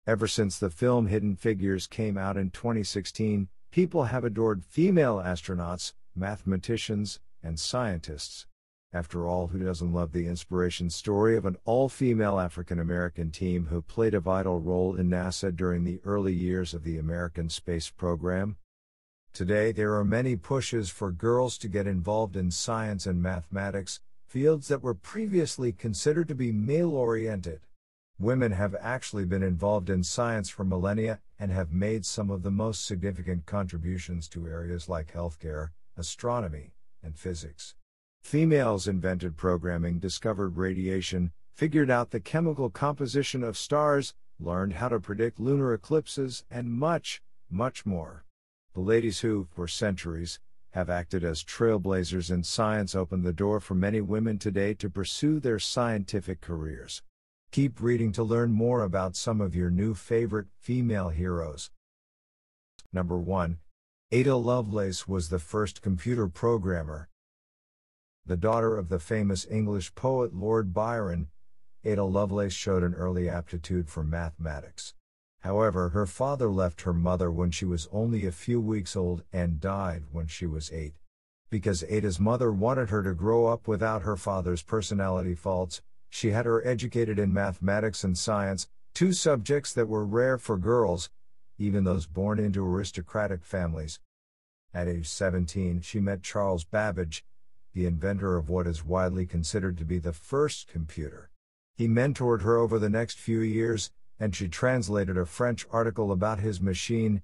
Ever since the film Hidden Figures came out in 2016, people have adored female astronauts, mathematicians, and scientists. After all, who doesn't love the inspiration story of an all-female African-American team who played a vital role in NASA during the early years of the American space program? Today there are many pushes for girls to get involved in science and mathematics, fields that were previously considered to be male-oriented. Women have actually been involved in science for millennia and have made some of the most significant contributions to areas like healthcare, astronomy, and physics. Females invented programming, discovered radiation, figured out the chemical composition of stars, learned how to predict lunar eclipses, and much, much more. The ladies who, for centuries, have acted as trailblazers in science opened the door for many women today to pursue their scientific careers. Keep reading to learn more about some of your new favorite female heroes. Number 1. Ada Lovelace was the first computer programmer. The daughter of the famous English poet Lord Byron, Ada Lovelace showed an early aptitude for mathematics. However, her father left her mother when she was only a few weeks old and died when she was 8. Because Ada's mother wanted her to grow up without her father's personality faults, she had her educated in mathematics and science, two subjects that were rare for girls, even those born into aristocratic families. At age 17, she met Charles Babbage, the inventor of what is widely considered to be the first computer. He mentored her over the next few years, and she translated a French article about his machine,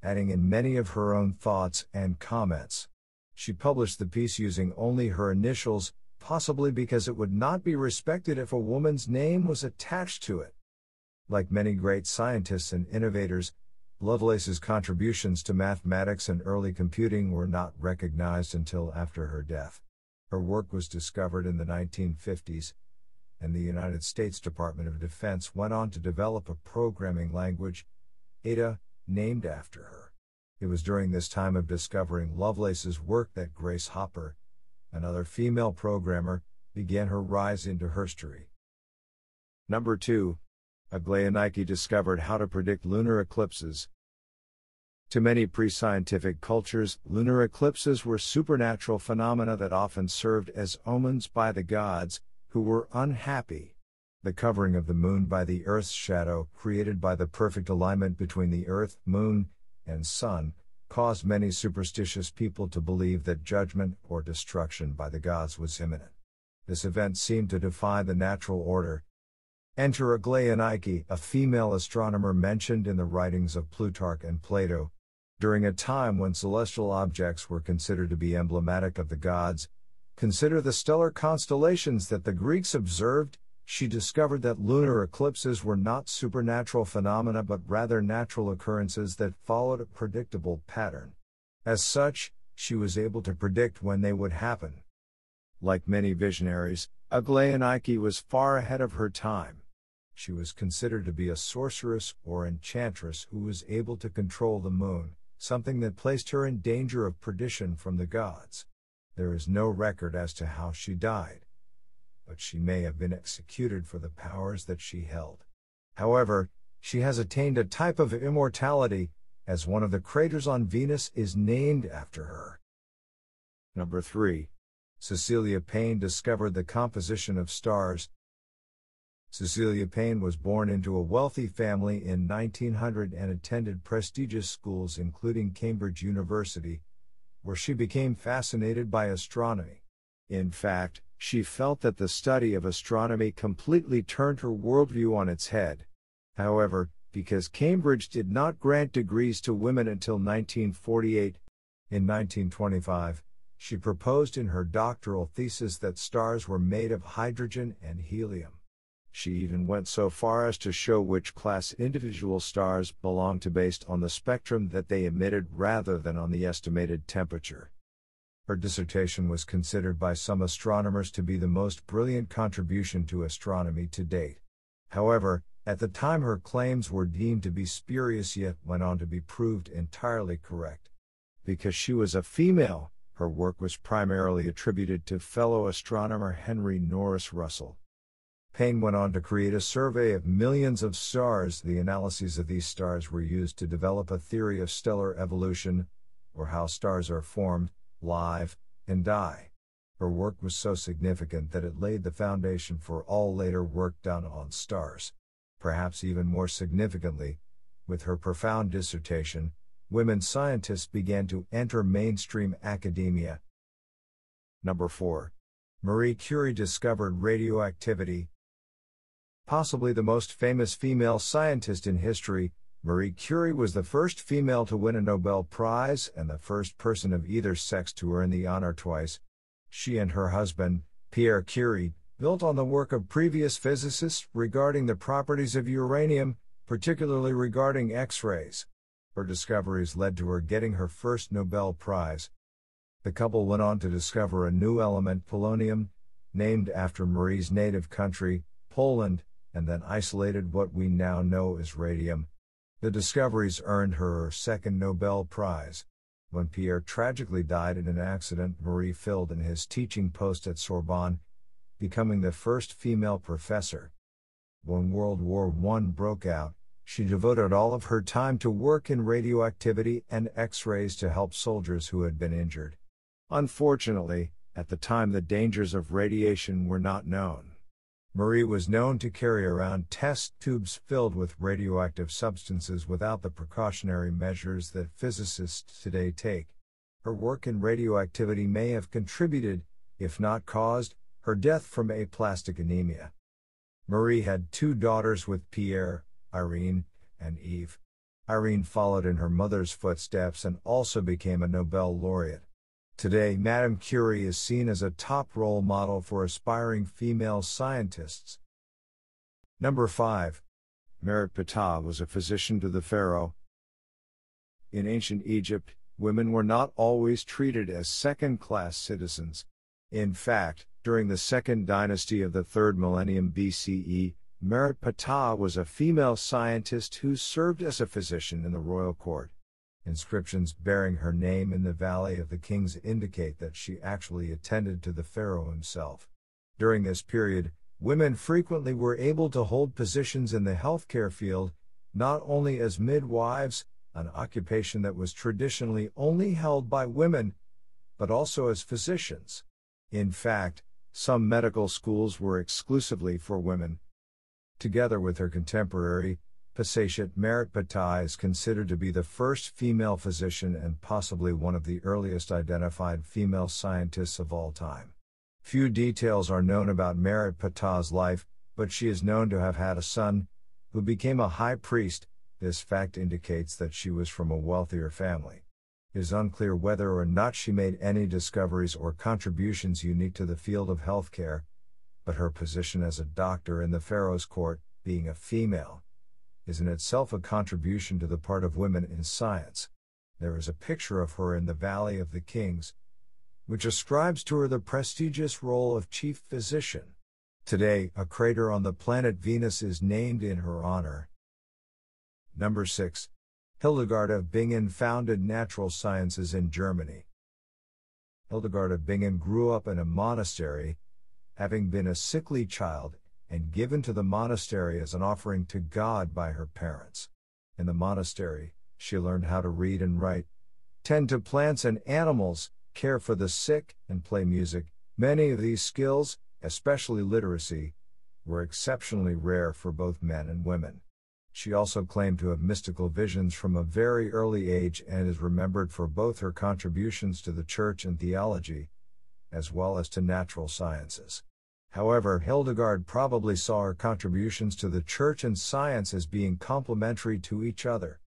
adding in many of her own thoughts and comments. She published the piece using only her initials, possibly because it would not be respected if a woman's name was attached to it. Like many great scientists and innovators, Lovelace's contributions to mathematics and early computing were not recognized until after her death. Her work was discovered in the 1950s, and the United States Department of Defense went on to develop a programming language, Ada, named after her. It was during this time of discovering Lovelace's work that Grace Hopper, another female programmer, began her rise into herstory. Number 2. Aglaia Nike discovered how to predict lunar eclipses. To many pre-scientific cultures, lunar eclipses were supernatural phenomena that often served as omens by the gods, who were unhappy. The covering of the moon by the Earth's shadow, created by the perfect alignment between the Earth, Moon, and Sun, caused many superstitious people to believe that judgment or destruction by the gods was imminent. This event seemed to defy the natural order. Enter Aglaia Nike, a female astronomer mentioned in the writings of Plutarch and Plato. During a time when celestial objects were considered to be emblematic of the gods, consider the stellar constellations that the Greeks observed, she discovered that lunar eclipses were not supernatural phenomena but rather natural occurrences that followed a predictable pattern. As such, she was able to predict when they would happen. Like many visionaries, Aglaia Nike was far ahead of her time. She was considered to be a sorceress or enchantress who was able to control the moon, something that placed her in danger of perdition from the gods. There is no record as to how she died, but she may have been executed for the powers that she held. However, she has attained a type of immortality, as one of the craters on Venus is named after her. Number 3. Cecilia Payne discovered the composition of stars. Cecilia Payne was born into a wealthy family in 1900 and attended prestigious schools including Cambridge University, where she became fascinated by astronomy. In fact, she felt that the study of astronomy completely turned her worldview on its head. However, because Cambridge did not grant degrees to women until 1948, in 1925, she proposed in her doctoral thesis that stars were made of hydrogen and helium. She even went so far as to show which class individual stars belonged to based on the spectrum that they emitted rather than on the estimated temperature. Her dissertation was considered by some astronomers to be the most brilliant contribution to astronomy to date. However, at the time her claims were deemed to be spurious yet went on to be proved entirely correct. Because she was a female, her work was primarily attributed to fellow astronomer Henry Norris Russell. Payne went on to create a survey of millions of stars. The analyses of these stars were used to develop a theory of stellar evolution, or how stars are formed, live, and die. Her work was so significant that it laid the foundation for all later work done on stars. Perhaps even more significantly, with her profound dissertation, women scientists began to enter mainstream academia. Number 4. Marie Curie discovered radioactivity. Possibly the most famous female scientist in history, Marie Curie was the first female to win a Nobel Prize and the first person of either sex to earn the honor twice. She and her husband, Pierre Curie, built on the work of previous physicists regarding the properties of uranium, particularly regarding X-rays. Her discoveries led to her getting her first Nobel Prize. The couple went on to discover a new element, polonium, named after Marie's native country, Poland, and then isolated what we now know as radium. The discoveries earned her her second Nobel Prize. When Pierre tragically died in an accident, Marie filled in his teaching post at Sorbonne, becoming the first female professor. When World War I broke out, she devoted all of her time to work in radioactivity and X-rays to help soldiers who had been injured. Unfortunately, at the time the dangers of radiation were not known. Marie was known to carry around test tubes filled with radioactive substances without the precautionary measures that physicists today take. Her work in radioactivity may have contributed, if not caused, her death from aplastic anemia. Marie had 2 daughters with Pierre, Irene, and Eve. Irene followed in her mother's footsteps and also became a Nobel laureate. Today, Madame Curie is seen as a top role model for aspiring female scientists. Number 5. Ptah was a physician to the Pharaoh. In ancient Egypt, women were not always treated as second-class citizens. In fact, during the second dynasty of the 3rd millennium BCE, Ptah was a female scientist who served as a physician in the royal court. Inscriptions bearing her name in the Valley of the Kings indicate that she actually attended to the pharaoh himself. During this period, women frequently were able to hold positions in the healthcare field, not only as midwives, an occupation that was traditionally only held by women, but also as physicians. In fact, some medical schools were exclusively for women. Together with her contemporary, Ptah is considered to be the first female physician and possibly one of the earliest identified female scientists of all time. Few details are known about Ptah's life, but she is known to have had a son, who became a high priest. This fact indicates that she was from a wealthier family. It is unclear whether or not she made any discoveries or contributions unique to the field of healthcare, but her position as a doctor in the pharaoh's court, being a female, is in itself a contribution to the part of women in science. There is a picture of her in the Valley of the Kings, which ascribes to her the prestigious role of chief physician. Today, a crater on the planet Venus is named in her honor. Number 6. Hildegard of Bingen founded natural sciences in Germany. Hildegard of Bingen grew up in a monastery, having been a sickly child, and given to the monastery as an offering to God by her parents. In the monastery, she learned how to read and write, tend to plants and animals, care for the sick, and play music. Many of these skills, especially literacy, were exceptionally rare for both men and women. She also claimed to have mystical visions from a very early age and is remembered for both her contributions to the church and theology, as well as to natural sciences. However, Hildegard probably saw her contributions to the church and science as being complementary to each other.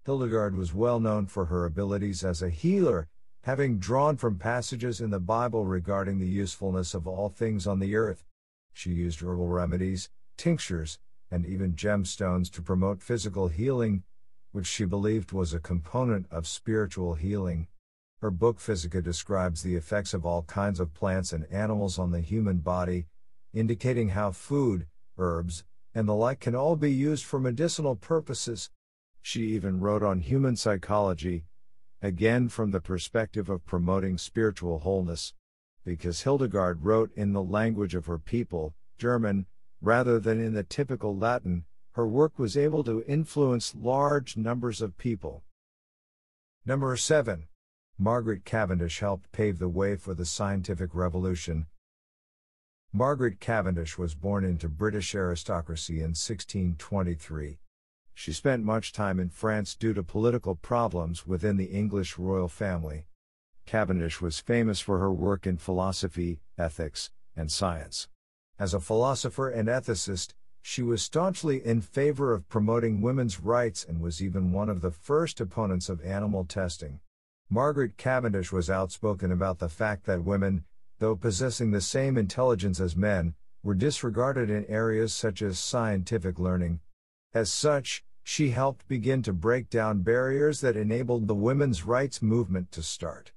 Hildegard was well known for her abilities as a healer, having drawn from passages in the Bible regarding the usefulness of all things on the earth. She used herbal remedies, tinctures, and even gemstones to promote physical healing, which she believed was a component of spiritual healing. Her book Physica describes the effects of all kinds of plants and animals on the human body, indicating how food, herbs, and the like can all be used for medicinal purposes. She even wrote on human psychology, again from the perspective of promoting spiritual wholeness. Because Hildegard wrote in the language of her people, German, Rather than in the typical Latin, her work was able to influence large numbers of people. Number 7. Margaret Cavendish helped pave the way for the scientific revolution. Margaret Cavendish was born into British aristocracy in 1623. She spent much time in France due to political problems within the English royal family. Cavendish was famous for her work in philosophy, ethics, and science. As a philosopher and ethicist, she was staunchly in favor of promoting women's rights and was even one of the first opponents of animal testing. Margaret Cavendish was outspoken about the fact that women, though possessing the same intelligence as men, were disregarded in areas such as scientific learning. As such, she helped begin to break down barriers that enabled the women's rights movement to start.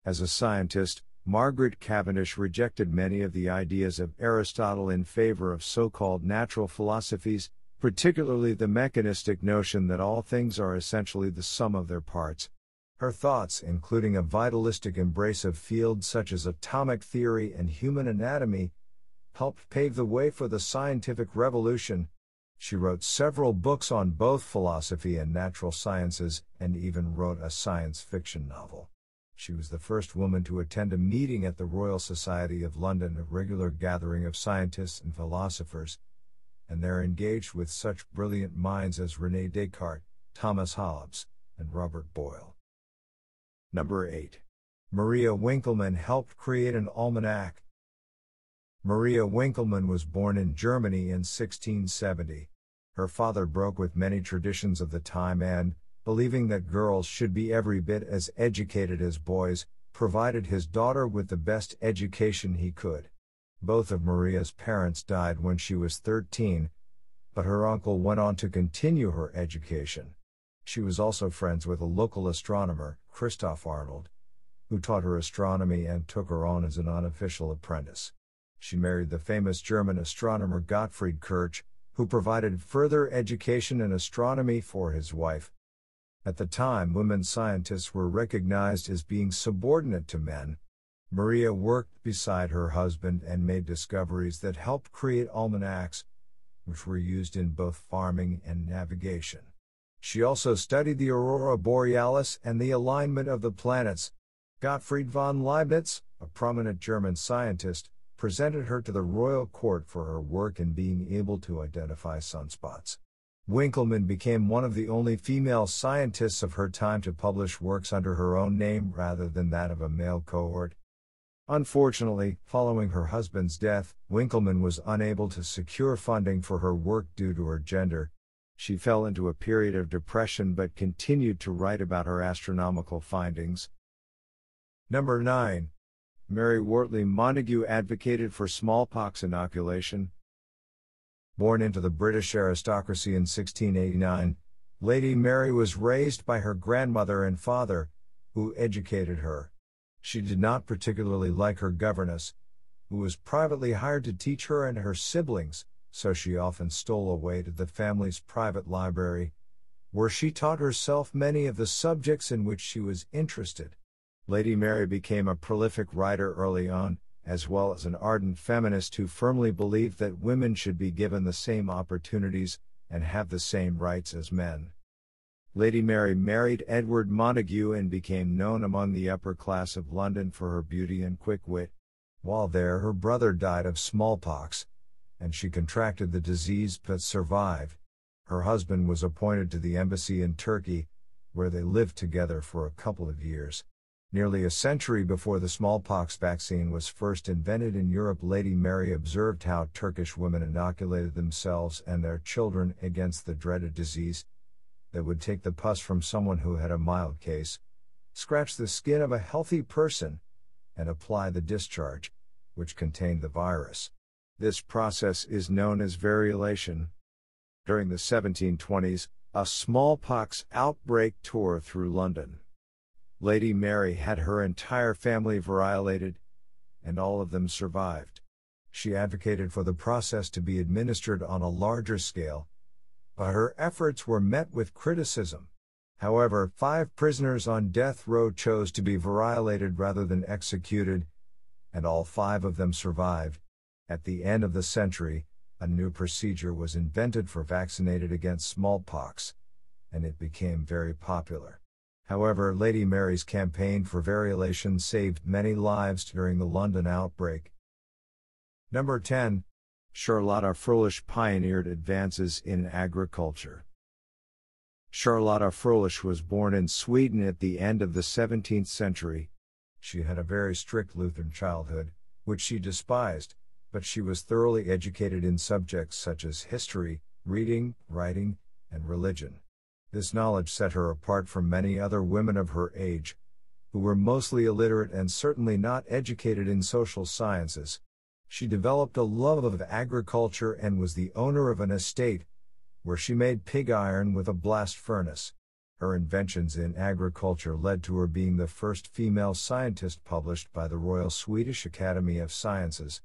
As a scientist, Margaret Cavendish rejected many of the ideas of Aristotle in favor of so-called natural philosophies, particularly the mechanistic notion that all things are essentially the sum of their parts. Her thoughts, including a vitalistic embrace of fields such as atomic theory and human anatomy, helped pave the way for the scientific revolution. She wrote several books on both philosophy and natural sciences, and even wrote a science fiction novel. She was the first woman to attend a meeting at the Royal Society of London, a regular gathering of scientists and philosophers, and there engaged with such brilliant minds as René Descartes, Thomas Hobbes, and Robert Boyle. Number 8. Maria Winkelmann helped create an almanac. Maria Winkelmann was born in Germany in 1670. Her father broke with many traditions of the time and, believing that girls should be every bit as educated as boys, provided his daughter with the best education he could. Both of Maria's parents died when she was 13, but her uncle went on to continue her education. She was also friends with a local astronomer, Christoph Arnold, who taught her astronomy and took her on as an unofficial apprentice. She married the famous German astronomer Gottfried Kirch, who provided further education in astronomy for his wife. At the time, women scientists were recognized as being subordinate to men. Maria worked beside her husband and made discoveries that helped create almanacs, which were used in both farming and navigation. She also studied the aurora borealis and the alignment of the planets. Gottfried von Leibniz, a prominent German scientist, presented her to the royal court for her work in being able to identify sunspots. Winkelmann became one of the only female scientists of her time to publish works under her own name rather than that of a male cohort. Unfortunately, following her husband's death, Winkelmann was unable to secure funding for her work due to her gender. She fell into a period of depression but continued to write about her astronomical findings. Number 9. Mary Wortley Montagu advocated for smallpox inoculation. Born into the British aristocracy in 1689, Lady Mary was raised by her grandmother and father, who educated her. She did not particularly like her governess, who was privately hired to teach her and her siblings, so she often stole away to the family's private library, where she taught herself many of the subjects in which she was interested. Lady Mary became a prolific writer early on, as well as an ardent feminist who firmly believed that women should be given the same opportunities and have the same rights as men. Lady Mary married Edward Montagu and became known among the upper class of London for her beauty and quick wit. While there, her brother died of smallpox, and she contracted the disease but survived. Her husband was appointed to the embassy in Turkey, where they lived together for a couple of years. Nearly a century before the smallpox vaccine was first invented in Europe, Lady Mary observed how Turkish women inoculated themselves and their children against the dreaded disease. They would take the pus from someone who had a mild case, scratch the skin of a healthy person, and apply the discharge, which contained the virus. This process is known as variolation. During the 1720s, a smallpox outbreak tore through London. Lady Mary had her entire family variolated, and all of them survived. She advocated for the process to be administered on a larger scale, but her efforts were met with criticism. However, 5 prisoners on death row chose to be variolated rather than executed, and all 5 of them survived. At the end of the century, A new procedure was invented for vaccinated against smallpox, and it became very popular. However, Lady Mary's campaign for variolation saved many lives during the London outbreak. Number 10. Charlotta Froelich pioneered advances in agriculture. Charlotta Froelich was born in Sweden at the end of the 17th century. She had a very strict Lutheran childhood, which she despised, but she was thoroughly educated in subjects such as history, reading, writing, and religion. This knowledge set her apart from many other women of her age, who were mostly illiterate and certainly not educated in social sciences. She developed a love of agriculture and was the owner of an estate, where she made pig iron with a blast furnace. Her inventions in agriculture led to her being the first female scientist published by the Royal Swedish Academy of Sciences.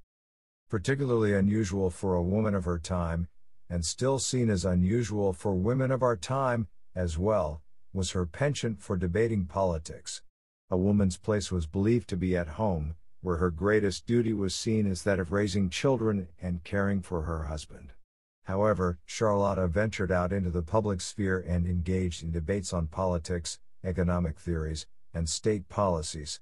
Particularly unusual for a woman of her time, and still seen as unusual for women of our time, as well, was her penchant for debating politics. A woman's place was believed to be at home, where her greatest duty was seen as that of raising children and caring for her husband. However, Charlotta ventured out into the public sphere and engaged in debates on politics, economic theories, and state policies.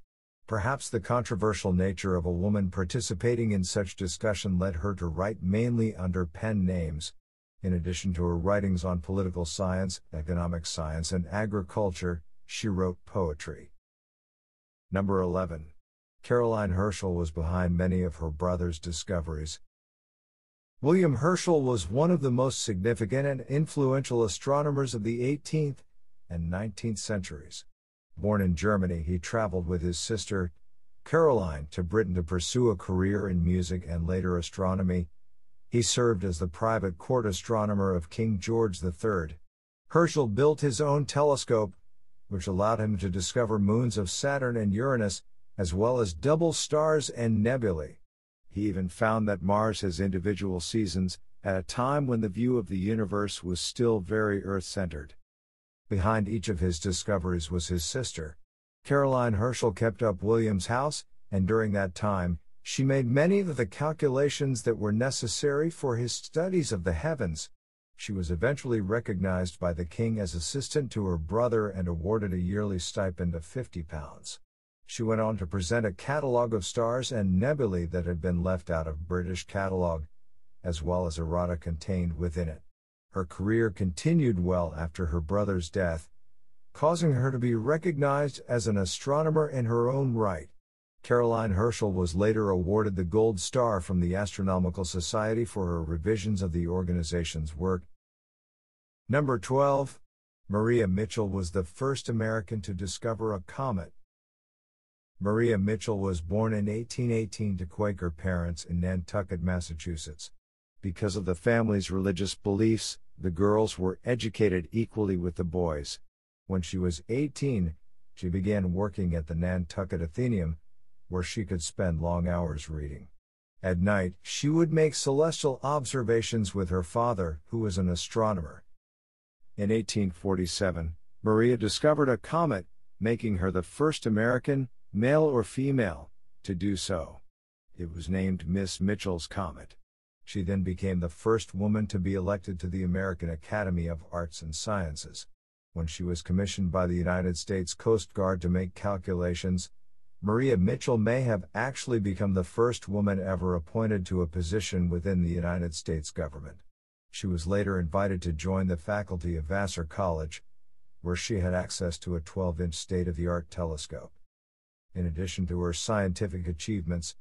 Perhaps the controversial nature of a woman participating in such discussion led her to write mainly under pen names. In addition to her writings on political science, economic science, and agriculture, she wrote poetry. Number 11. Caroline Herschel was behind many of her brother's discoveries. William Herschel was one of the most significant and influential astronomers of the 18th and 19th centuries. Born in Germany, he traveled with his sister, Caroline, to Britain to pursue a career in music and later astronomy. He served as the private court astronomer of King George III. Herschel built his own telescope, which allowed him to discover moons of Saturn and Uranus, as well as double stars and nebulae. He even found that Mars has individual seasons, at a time when the view of the universe was still very Earth-centered. Behind each of his discoveries was his sister. Caroline Herschel kept up William's house, and during that time, she made many of the calculations that were necessary for his studies of the heavens. She was eventually recognized by the king as assistant to her brother and awarded a yearly stipend of £50. She went on to present a catalogue of stars and nebulae that had been left out of British catalogue, as well as errata contained within it. Her career continued well after her brother's death, causing her to be recognized as an astronomer in her own right. Caroline Herschel was later awarded the Gold Star from the Astronomical Society for her revisions of the organization's work. Number 12. Maria Mitchell was the first American to discover a comet. Maria Mitchell was born in 1818 to Quaker parents in Nantucket, Massachusetts. Because of the family's religious beliefs, the girls were educated equally with the boys. When she was 18, she began working at the Nantucket Athenaeum, where she could spend long hours reading. At night, she would make celestial observations with her father, who was an astronomer. In 1847, Maria discovered a comet, making her the first American, male or female, to do so. It was named Miss Mitchell's Comet. She then became the first woman to be elected to the American Academy of Arts and Sciences. When she was commissioned by the United States Coast Guard to make calculations, Maria Mitchell may have actually become the first woman ever appointed to a position within the United States government. She was later invited to join the faculty of Vassar College, where she had access to a 12-inch state-of-the-art telescope. In addition to her scientific achievements,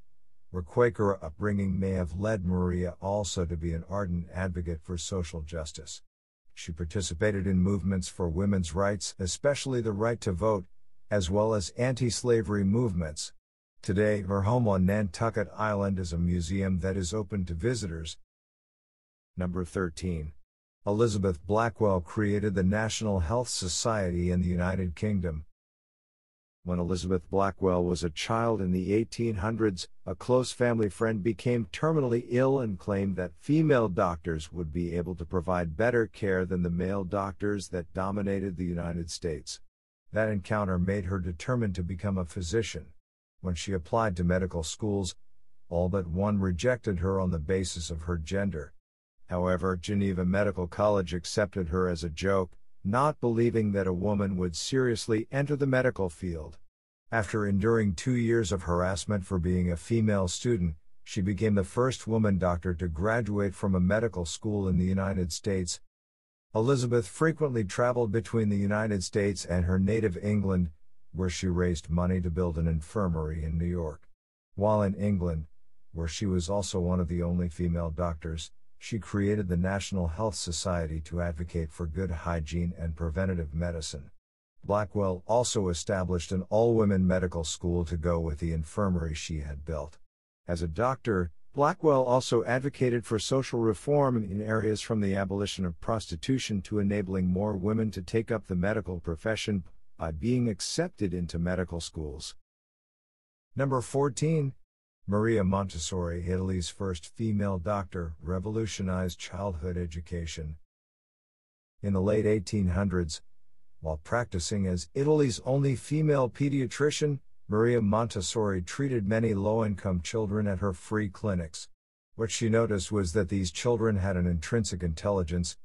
her Quaker upbringing may have led Maria also to be an ardent advocate for social justice. She participated in movements for women's rights, especially the right to vote, as well as anti-slavery movements. Today, her home on Nantucket Island is a museum that is open to visitors. Number 13. Elizabeth Blackwell created the National Health Society in the United Kingdom. When Elizabeth Blackwell was a child in the 1800s, a close family friend became terminally ill and claimed that female doctors would be able to provide better care than the male doctors that dominated the United States. That encounter made her determined to become a physician. When she applied to medical schools, all but one rejected her on the basis of her gender. However, Geneva Medical College accepted her as a joke, not believing that a woman would seriously enter the medical field. After enduring 2 years of harassment for being a female student, she became the first woman doctor to graduate from a medical school in the United States. Elizabeth frequently traveled between the United States and her native England, where she raised money to build an infirmary in New York. While in England, where she was also one of the only female doctors, she created the National Health Society to advocate for good hygiene and preventative medicine. Blackwell also established an all-women medical school to go with the infirmary she had built. As a doctor, Blackwell also advocated for social reform in areas from the abolition of prostitution to enabling more women to take up the medical profession by being accepted into medical schools. Number 14. Maria Montessori, Italy's first female doctor, revolutionized childhood education. In the late 1800s, while practicing as Italy's only female pediatrician, Maria Montessori treated many low-income children at her free clinics. What she noticed was that these children had an intrinsic intelligence,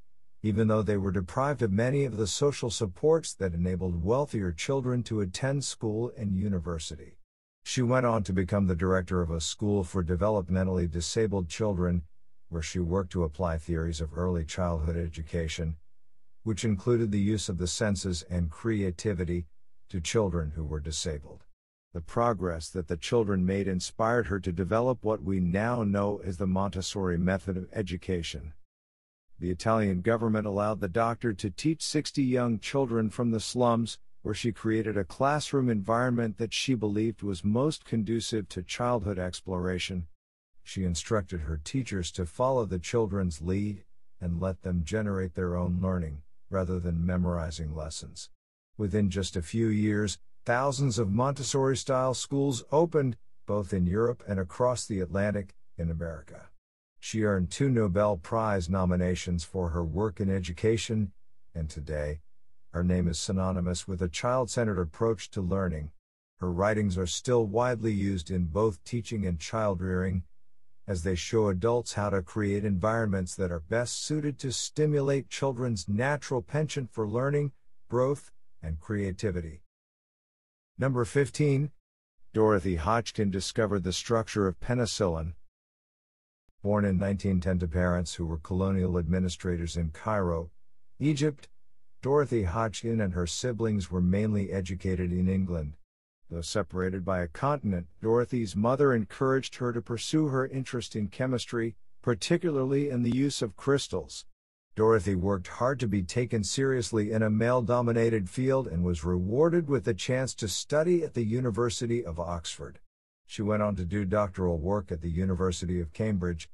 even though they were deprived of many of the social supports that enabled wealthier children to attend school and university. She went on to become the director of a school for developmentally disabled children, where she worked to apply theories of early childhood education, which included the use of the senses and creativity, to children who were disabled. The progress that the children made inspired her to develop what we now know as the Montessori method of education. The Italian government allowed the doctor to teach 60 young children from the slums, where she created a classroom environment that she believed was most conducive to childhood exploration. She instructed her teachers to follow the children's lead and let them generate their own learning, rather than memorizing lessons. Within just a few years, thousands of Montessori-style schools opened, both in Europe and across the Atlantic, in America. She earned 2 Nobel Prize nominations for her work in education, and today, her name is synonymous with a child-centered approach to learning. Her writings are still widely used in both teaching and child-rearing, as they show adults how to create environments that are best suited to stimulate children's natural penchant for learning, growth, and creativity. Number 15. Dorothy Hodgkin discovered the structure of penicillin. Born in 1910 to parents who were colonial administrators in Cairo, Egypt, Dorothy Hodgkin and her siblings were mainly educated in England. Though separated by a continent, Dorothy's mother encouraged her to pursue her interest in chemistry, particularly in the use of crystals. Dorothy worked hard to be taken seriously in a male-dominated field and was rewarded with the chance to study at the University of Oxford. She went on to do doctoral work at the University of Cambridge,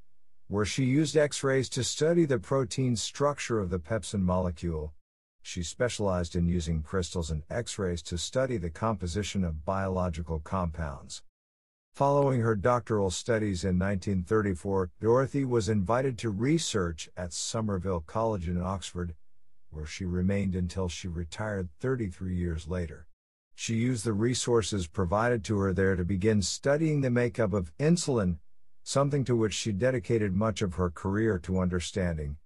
where she used X-rays to study the protein structure of the pepsin molecule. She specialized in using crystals and X-rays to study the composition of biological compounds. Following her doctoral studies in 1934, Dorothy was invited to research at Somerville College in Oxford, where she remained until she retired 33 years later. She used the resources provided to her there to begin studying the makeup of insulin, something to which she dedicated much of her career to understanding.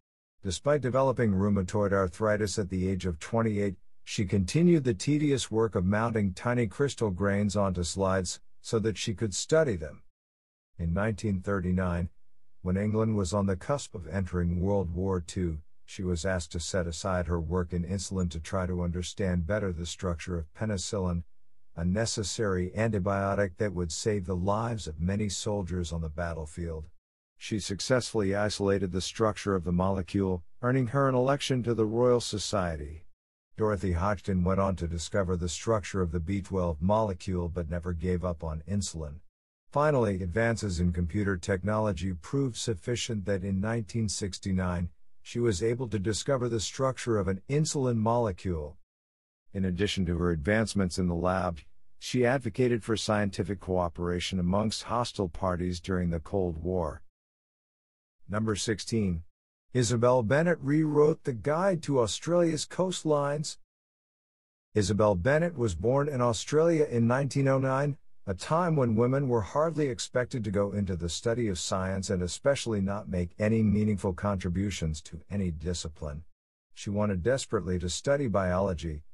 Despite developing rheumatoid arthritis at the age of 28, she continued the tedious work of mounting tiny crystal grains onto slides so that she could study them. In 1939, when England was on the cusp of entering World War II, she was asked to set aside her work in insulin to try to understand better the structure of penicillin, a necessary antibiotic that would save the lives of many soldiers on the battlefield. She successfully isolated the structure of the molecule, earning her an election to the Royal Society. Dorothy Hodgkin went on to discover the structure of the B12 molecule but never gave up on insulin. Finally, advances in computer technology proved sufficient that in 1969, she was able to discover the structure of an insulin molecule. In addition to her advancements in the lab, she advocated for scientific cooperation amongst hostile parties during the Cold War. Number 16. Isabel Bennett rewrote the Guide to Australia's Coastlines. Isabel Bennett was born in Australia in 1909, a time when women were hardly expected to go into the study of science and especially not make any meaningful contributions to any discipline. She wanted desperately to study biology,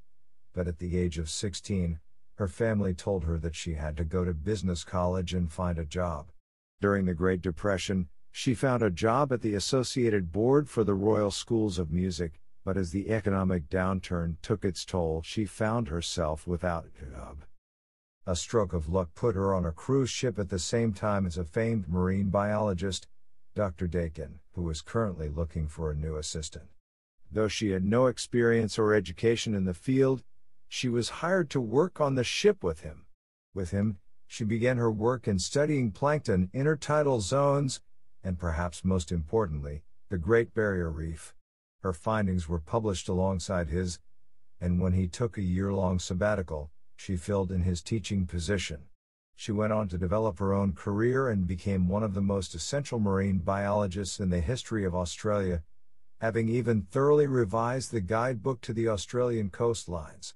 but at the age of 16, her family told her that she had to go to business college and find a job. During the Great Depression, she found a job at the Associated Board for the Royal Schools of Music, but as the economic downturn took its toll, she found herself without a job. A stroke of luck put her on a cruise ship at the same time as a famed marine biologist, Dr. Dakin, who was currently looking for a new assistant. Though she had no experience or education in the field, she was hired to work on the ship with him. With him, she began her work in studying plankton intertidal zones, and perhaps most importantly, the Great Barrier Reef. Her findings were published alongside his, and when he took a year-long sabbatical, she filled in his teaching position. She went on to develop her own career and became one of the most essential marine biologists in the history of Australia, having even thoroughly revised the guidebook to the Australian coastlines.